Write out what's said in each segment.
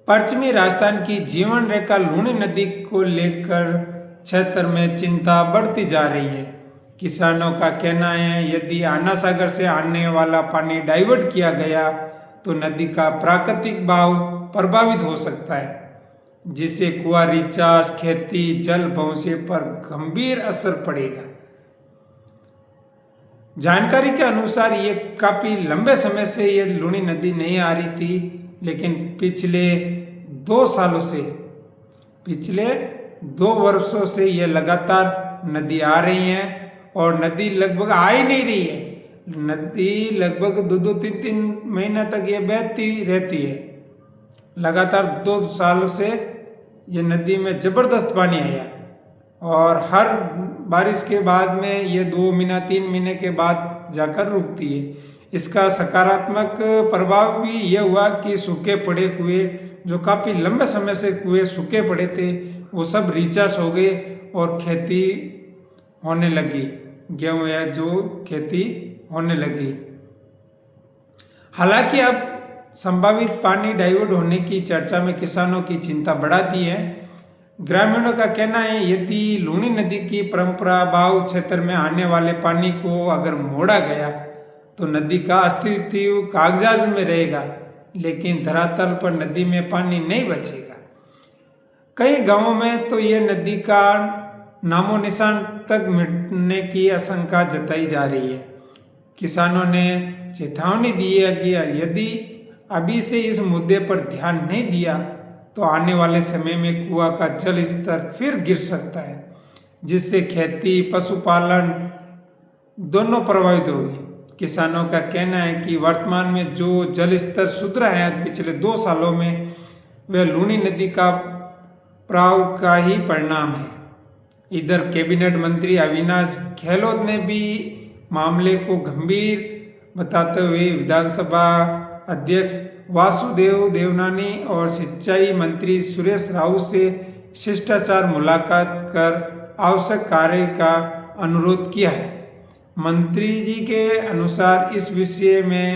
पश्चिमी राजस्थान की जीवन रेखा लूणी नदी को लेकर क्षेत्र में चिंता बढ़ती जा रही है। किसानों का कहना है यदि आना सागर से आने वाला पानी डाइवर्ट किया गया तो नदी का प्राकृतिक बहाव प्रभावित हो सकता है, जिससे कुआं रिचार्ज, खेती, जल भविष्य पर गंभीर असर पड़ेगा। जानकारी के अनुसार ये काफी लंबे समय से ये लूणी नदी नहीं आ रही थी, लेकिन पिछले 2 वर्षों से ये लगातार नदी आ रही है और नदी लगभग आ ही नहीं रही है। नदी लगभग 2-3 महीना तक ये बहती रहती है। लगातार 2 सालों से ये नदी में जबरदस्त पानी आया और हर बारिश के बाद में ये 2 महीना 3 महीने के बाद जाकर रुकती है। इसका सकारात्मक प्रभाव भी ये हुआ कि सूखे पड़े कुएं, जो काफ़ी लंबे समय से कुएं सूखे पड़े थे, वो सब रिचार्ज हो गए और खेती होने लगी। गेहूँ या जो खेती होने लगी। हालांकि अब संभावित पानी डाइवर्ट होने की चर्चा में किसानों की चिंता बढ़ा दी है। ग्रामीणों का कहना है यदि लूणी नदी की परंपरा भाव क्षेत्र में आने वाले पानी को अगर मोड़ा गया तो नदी का अस्तित्व कागजात में रहेगा, लेकिन धरातल पर नदी में पानी नहीं बचेगा। कई गांवों में तो ये नदी का नामो निशान तक मिटने की आशंका जताई जा रही है। किसानों ने चेतावनी दी है कि यदि अभी से इस मुद्दे पर ध्यान नहीं दिया तो आने वाले समय में कुआं का जल स्तर फिर गिर सकता है, जिससे खेती, पशुपालन दोनों प्रभावित होगी। किसानों का कहना है कि वर्तमान में जो जल स्तर सुधरा है पिछले 2 सालों में, वह लूणी नदी का प्रभाव का ही परिणाम है। इधर कैबिनेट मंत्री अविनाश गहलोत ने भी मामले को गंभीर बताते हुए विधानसभा अध्यक्ष वासुदेव देवनानी और सिंचाई मंत्री सुरेश राउत से शिष्टाचार मुलाकात कर आवश्यक कार्य का अनुरोध किया है। मंत्री जी के अनुसार इस विषय में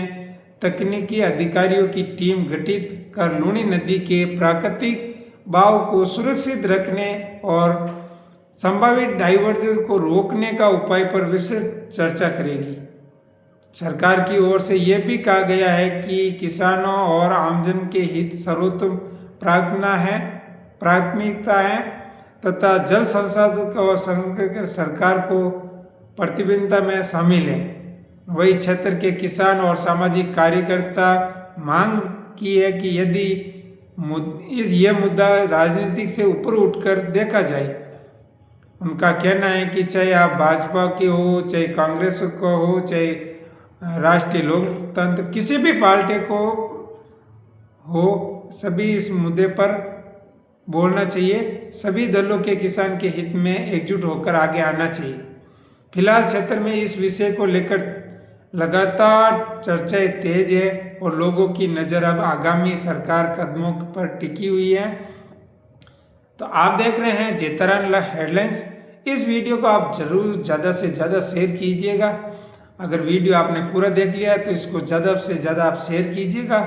तकनीकी अधिकारियों की टीम गठित कर लूणी नदी के प्राकृतिक बहाव को सुरक्षित रखने और संभावित डाइवर्जन को रोकने का उपाय पर विस्तृत चर्चा करेगी। सरकार की ओर से यह भी कहा गया है कि किसानों और आमजन के हित सर्वोत्तम प्राथमिकता है तथा जल संसाधन और सरकार को प्रतिबद्धता में शामिल है। वही क्षेत्र के किसान और सामाजिक कार्यकर्ता मांग की है कि यदि यह मुद्दा राजनीतिक से ऊपर उठकर देखा जाए। उनका कहना है कि चाहे आप भाजपा के हो, चाहे कांग्रेस को हो, चाहे राष्ट्रीय लोकतंत्र किसी भी पार्टी को हो, सभी इस मुद्दे पर बोलना चाहिए। सभी दलों के किसान के हित में एकजुट होकर आगे आना चाहिए। फिलहाल क्षेत्र में इस विषय को लेकर लगातार चर्चाएं तेज है और लोगों की नज़र अब आगामी सरकार कदमों पर टिकी हुई है। तो आप देख रहे हैं जेतरन हेडलाइंस। इस वीडियो को आप जरूर ज़्यादा से ज़्यादा शेयर कीजिएगा। अगर वीडियो आपने पूरा देख लिया है तो इसको ज़्यादा से ज़्यादा आप शेयर कीजिएगा